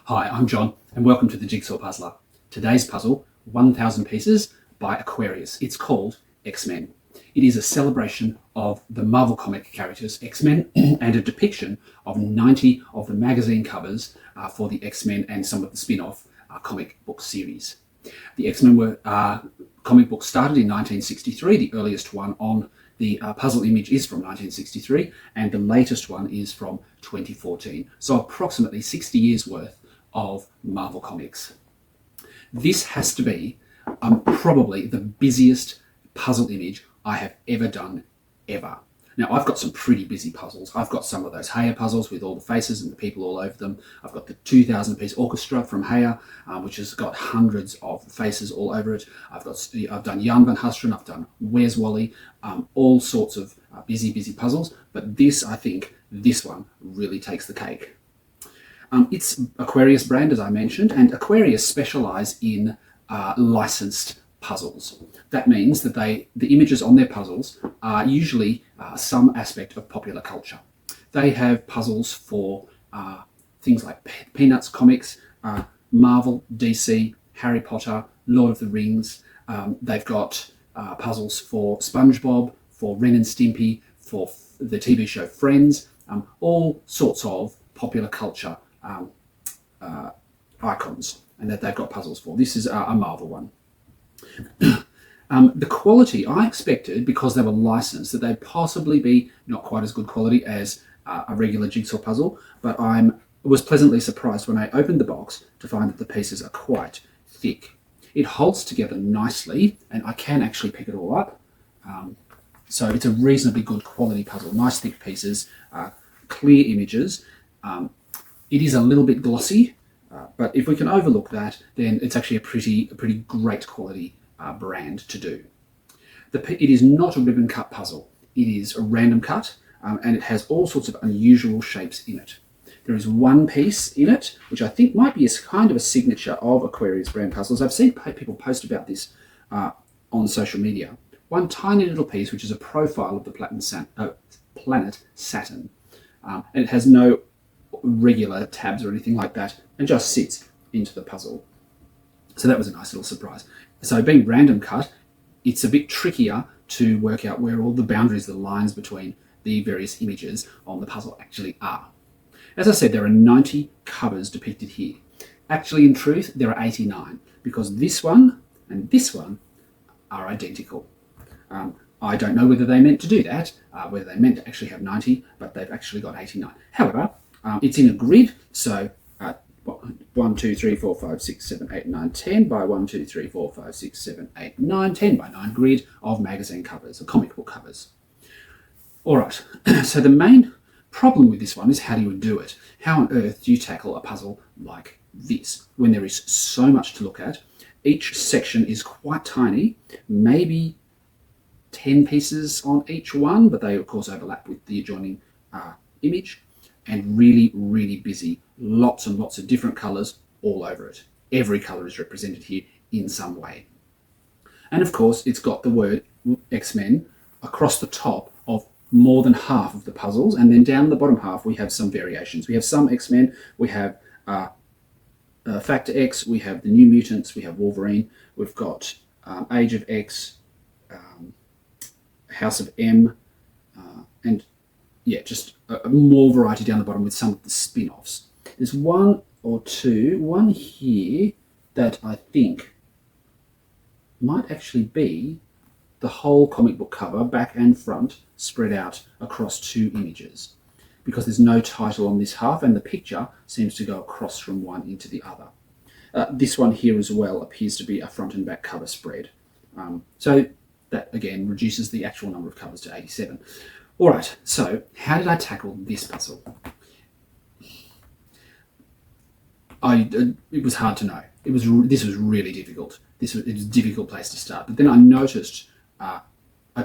Hi, I'm John, and welcome to the Jigsaw Puzzler. Today's puzzle, 1000 pieces by Aquarius. It's called XMen. It is a celebration of the Marvel comic characters XMen and a depiction of 90 of the magazine covers for the XMen and some of the spin-off comic book series. The XMen were comic books started in 1963. The earliest one on the puzzle image is from 1963, and the latest one is from 2014. So approximately 60 years worth of Marvel comics. This has to be probably the busiest puzzle image I have ever done, ever. Now, I've got some pretty busy puzzles. I've got some of those Haya puzzles with all the faces and the people all over them. I've got the 2,000 piece orchestra from Haya, which has got hundreds of faces all over it. I've done Jan van Husteren, I've done Where's Wally, all sorts of busy puzzles. But this, I think, this one really takes the cake. It's Aquarius brand, as I mentioned, and Aquarius specialise in licensed puzzles. That means that the images on their puzzles are usually some aspect of popular culture. They have puzzles for things like Peanuts comics, Marvel, DC, Harry Potter, Lord of the Rings. They've got puzzles for SpongeBob, for Ren and Stimpy, for the TV show Friends, all sorts of popular culture icons, and that they've got puzzles for. This is a Marvel one. The quality, I expected, because they were licensed, that they'd possibly be not quite as good quality as a regular jigsaw puzzle, but I was pleasantly surprised when I opened the box to find that the pieces are quite thick. It holds together nicely, and I can actually pick it all up. So it's a reasonably good quality puzzle. Nice thick pieces, clear images. It is a little bit glossy, but if we can overlook that, then it's actually a pretty great quality brand to do. It is not a ribbon cut puzzle. It is a random cut, and it has all sorts of unusual shapes in it. There is one piece in it, which I think might be a kind of a signature of Aquarius brand puzzles. I've seen people post about this on social media. One tiny little piece, which is a profile of the planet Saturn, and it has no regular tabs or anything like that, and just sits into the puzzle. So that was a nice little surprise. So being random cut, it's a bit trickier to work out where all the boundaries, the lines between the various images on the puzzle actually are. As I said, there are 90 covers depicted here. Actually, in truth, there are 89, because this one and this one are identical. I don't know whether they meant to do that, whether they meant to actually have 90, but they've actually got 89. However, it's in a grid, so 1, 2, 3, 4, 5, 6, 7, 8, 9, 10 by 1, 2, 3, 4, 5, 6, 7, 8, 9, 10 by 9 grid of magazine covers, or comic book covers. All right, so the main problem with this one is how do you do it? How on earth do you tackle a puzzle like this when there is so much to look at? Each section is quite tiny, maybe 10 pieces on each one, but they of course overlap with the adjoining image, and really busy. Lots and lots of different colours all over it. Every colour is represented here in some way. And of course, it's got the word XMen across the top of more than half of the puzzles, and then down the bottom half we have some variations. We have some XMen, we have Factor X, we have the New Mutants, we have Wolverine, we've got Age of X, House of M, and yeah, just more variety down the bottom with some of the spin-offs. There's one here that I think might actually be the whole comic book cover, back and front, spread out across two images, because there's no title on this half, and the picture seems to go across from one into the other. This one here as well appears to be a front and back cover spread. So that, again, reduces the actual number of covers to 87. All right, so how did I tackle this puzzle? It was hard to know. This was really difficult. It was a difficult place to start. But then I noticed, I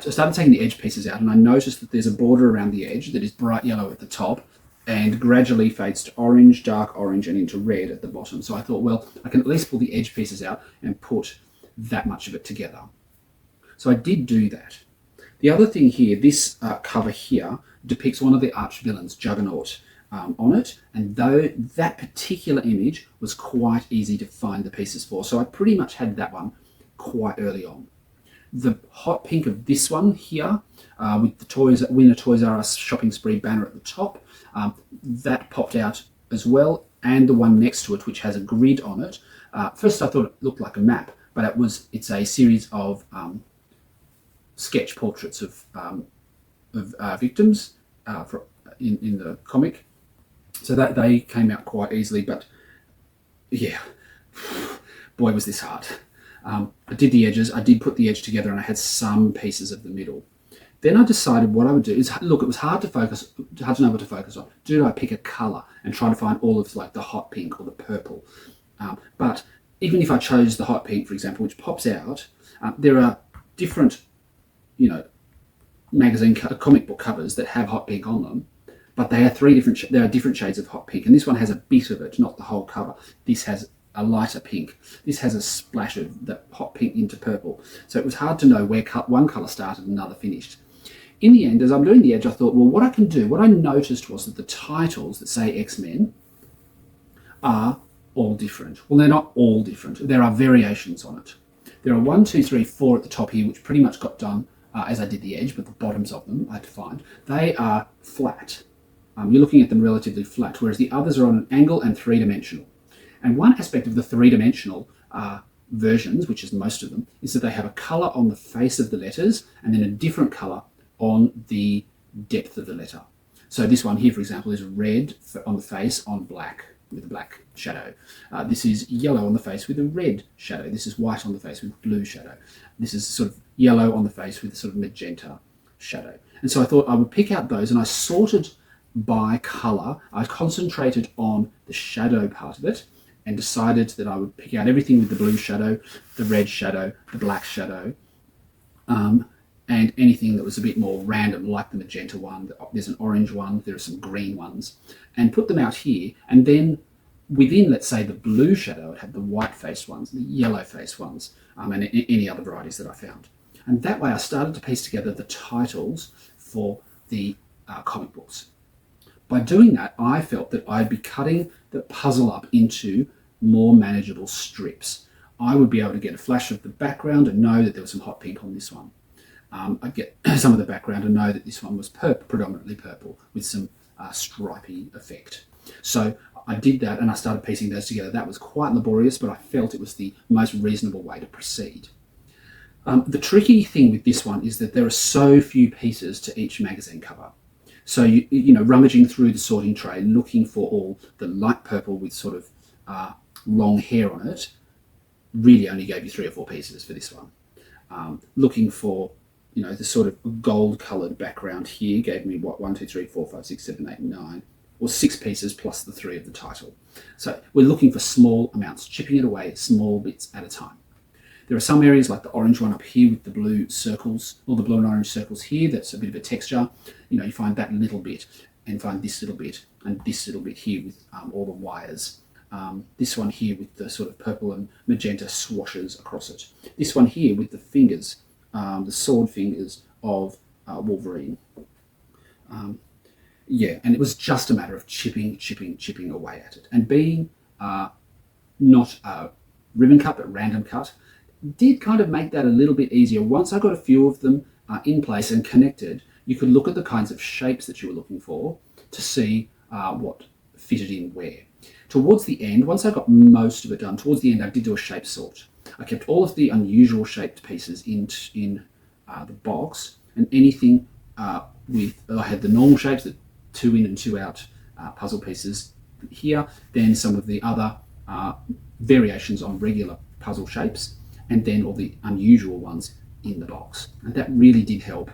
started taking the edge pieces out, and I noticed that there's a border around the edge that is bright yellow at the top and gradually fades to orange, dark orange, and into red at the bottom. So I thought, well, I can at least pull the edge pieces out and put that much of it together. So I did do that. The other thing here, this cover here depicts one of the arch villains, Juggernaut, on it, and though that particular image was quite easy to find the pieces for, so I pretty much had that one quite early on. The hot pink of this one here, with the Winner Toys R Us shopping spree banner at the top, that popped out as well, and the one next to it, which has a grid on it. First I thought it looked like a map, but it's a series of sketch portraits of victims in the comic. So that they came out quite easily, but yeah, boy was this hard. I did the edges, I did put the edge together, and I had some pieces of the middle. Then I decided what I would do is, look, it was hard to know what to focus on. Did I pick a colour and try to find all of like the hot pink or the purple? But even if I chose the hot pink, for example, which pops out, there are different, comic book covers that have hot pink on them, but they are there are different shades of hot pink, and this one has a bit of it, not the whole cover. This has a lighter pink. This has a splash of the hot pink into purple. So it was hard to know where one colour started and another finished. In the end, as I'm doing the edge, I thought, well, what I noticed was that the titles that say XMen are all different. Well, they're not all different. There are variations on it. There are 1, 2, 3, 4 at the top here, which pretty much got done as I did the edge, but the bottoms of them I had to find. They are flat. You're looking at them relatively flat, whereas the others are on an angle and three-dimensional. And one aspect of the three-dimensional versions, which is most of them, is that they have a colour on the face of the letters and then a different colour on the depth of the letter. So this one here, for example, is red on the face on black with a black shadow. This is yellow on the face with a red shadow. This is white on the face with blue shadow. This is sort of yellow on the face with a sort of magenta shadow. And so I thought I would pick out those, and I sorted by colour. I concentrated on the shadow part of it and decided that I would pick out everything with the blue shadow, the red shadow, the black shadow, and anything that was a bit more random, like the magenta one. There's an orange one, there are some green ones, and put them out here. And then within, let's say, the blue shadow, I'd have the white-faced ones, the yellow-faced ones, and any other varieties that I found. And that way I started to piece together the titles for the comic books. By doing that, I felt that I'd be cutting the puzzle up into more manageable strips. I would be able to get a flash of the background and know that there was some hot pink on this one. I'd get some of the background and know that this one was predominantly purple with some stripy effect. So I did that, and I started piecing those together. That was quite laborious, but I felt it was the most reasonable way to proceed. The tricky thing with this one is that there are so few pieces to each magazine cover. So, rummaging through the sorting tray, looking for all the light purple with sort of long hair on it, really only gave you 3 or 4 pieces for this one. Looking for, the sort of gold-coloured background here gave me, 1, 2, 3, 4, 5, 6, 7, 8, 9, or 6 pieces plus the 3 of the title. So we're looking for small amounts, chipping it away, small bits at a time. There are some areas like the orange one up here with the blue circles, or the blue and orange circles here, that's a bit of a texture. You find that little bit, and find this little bit, and this little bit here with all the wires. This one here with the sort of purple and magenta swashes across it. This one here with the fingers, the sword fingers of Wolverine. And it was just a matter of chipping away at it. And being not a ribbon cut, but random cut, did kind of make that a little bit easier. Once I got a few of them in place and connected, you could look at the kinds of shapes that you were looking for to see what fitted in where. Towards the end, once I got most of it done, towards the end I did do a shape sort. I kept all of the unusual shaped pieces in the box, and anything I had the normal shapes, the 2 in and 2 out puzzle pieces here, then some of the other variations on regular puzzle shapes, and then all the unusual ones in the box. And that really did help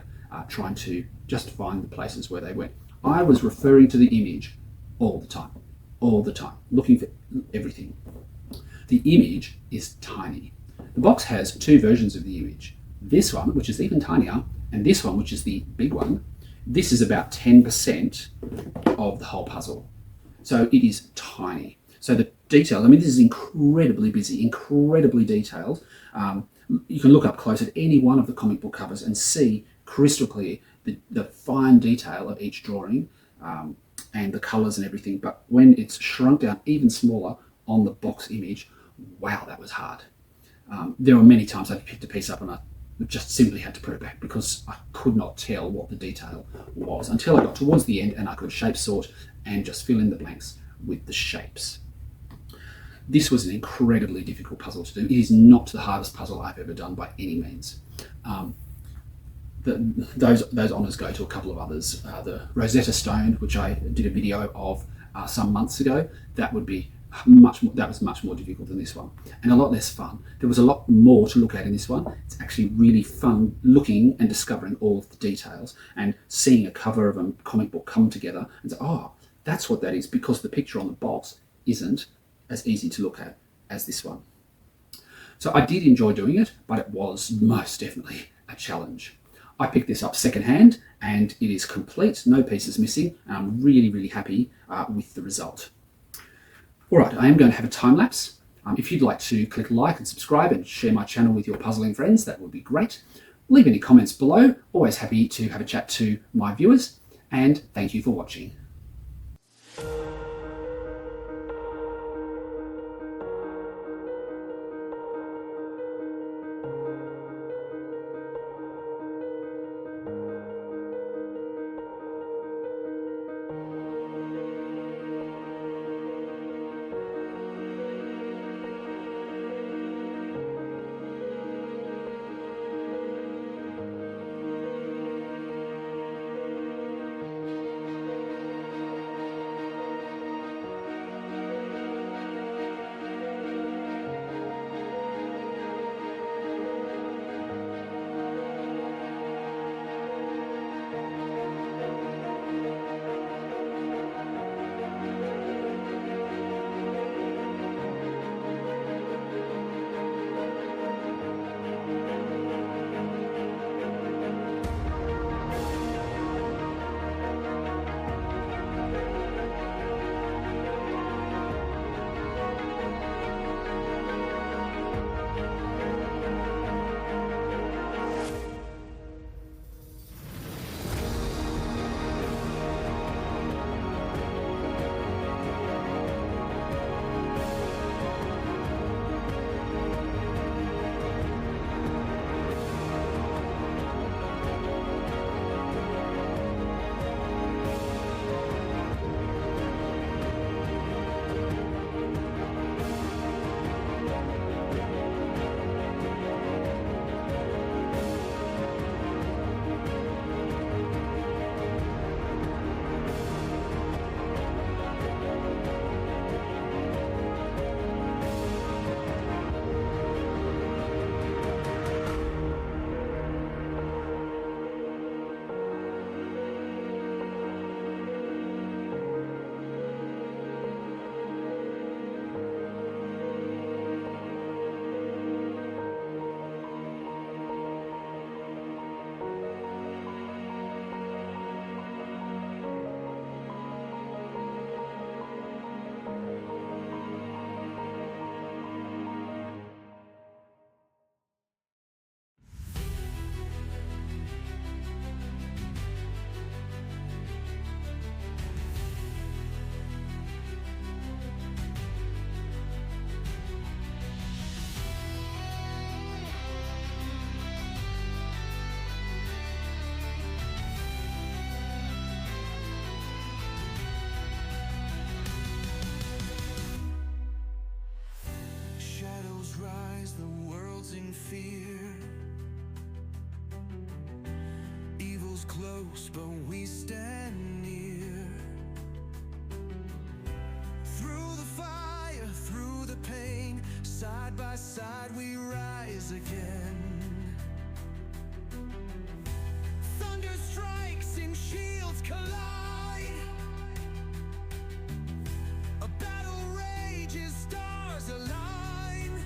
trying to just find the places where they went. I was referring to the image all the time, looking for everything. The image is tiny. The box has 2 versions of the image. This one, which is even tinier, and this one, which is the big one. This is about 10% of the whole puzzle. So it is tiny. So the detail, this is incredibly busy, incredibly detailed. You can look up close at any one of the comic book covers and see crystal clear the fine detail of each drawing. and the colors and everything, but when it's shrunk down even smaller on the box image, wow, that was hard. There were many times I picked a piece up and I just simply had to put it back because I could not tell what the detail was until I got towards the end and I could shape sort and just fill in the blanks with the shapes. This was an incredibly difficult puzzle to do. It is not the hardest puzzle I've ever done by any means. Those honours go to a couple of others. The Rosetta Stone, which I did a video of some months ago, that was much more difficult than this one, and a lot less fun. There was a lot more to look at in this one. It's actually really fun looking and discovering all of the details and seeing a cover of a comic book come together and say, oh, that's what that is, because the picture on the box isn't as easy to look at as this one. So I did enjoy doing it, but it was most definitely a challenge. I picked this up secondhand and it is complete, no pieces missing, and I'm really, really happy with the result. All right, I am going to have a time lapse. If you'd like to click like and subscribe and share my channel with your puzzling friends, that would be great. Leave any comments below. Always happy to have a chat to my viewers, and thank you for watching. Close, but we stand near. Through the fire, through the pain, side by side we rise again. Thunder strikes and shields collide. A battle rages, stars align.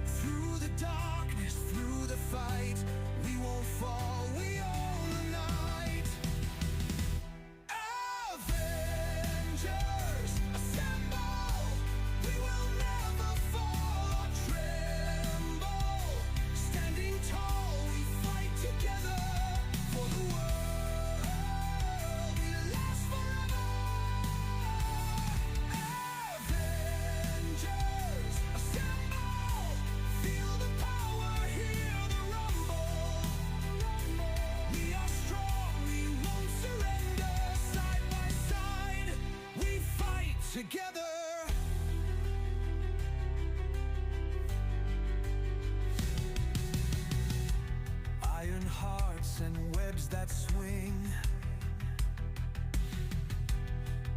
Through the darkness, through the fight, we won't fall, we own the night. Avengers, assemble. We will never fall or tremble. Standing tall, we fight together for the world. together. Iron hearts and webs that swing,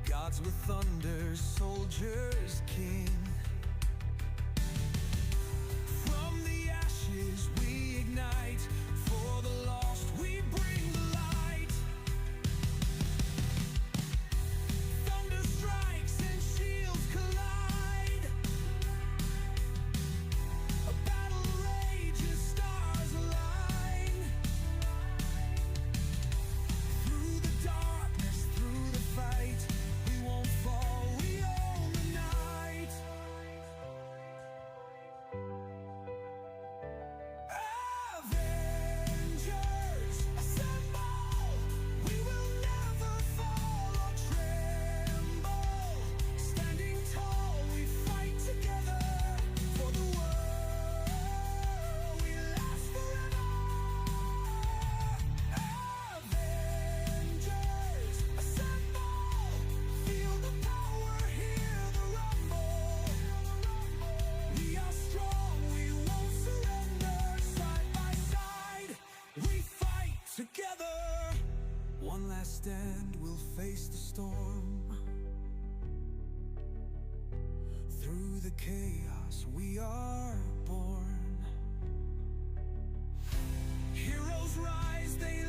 gods with thunder, soldiers king. From the ashes we ignite, for the lost we bring the light. Thunder strikes and shields collide, a battle rages, stars align. Through the darkness, through the fight, we won't fall, we own the night. Avengers, assemble! We will never fall or tremble. Standing tall, we fight together for the world. We last forever. Avengers, assemble! Feel the power, hear the rumble. We are strong, we won't surrender. Side by side, we fight together. One last stand, we'll face the storm. Through the chaos, we are born. Heroes rise, they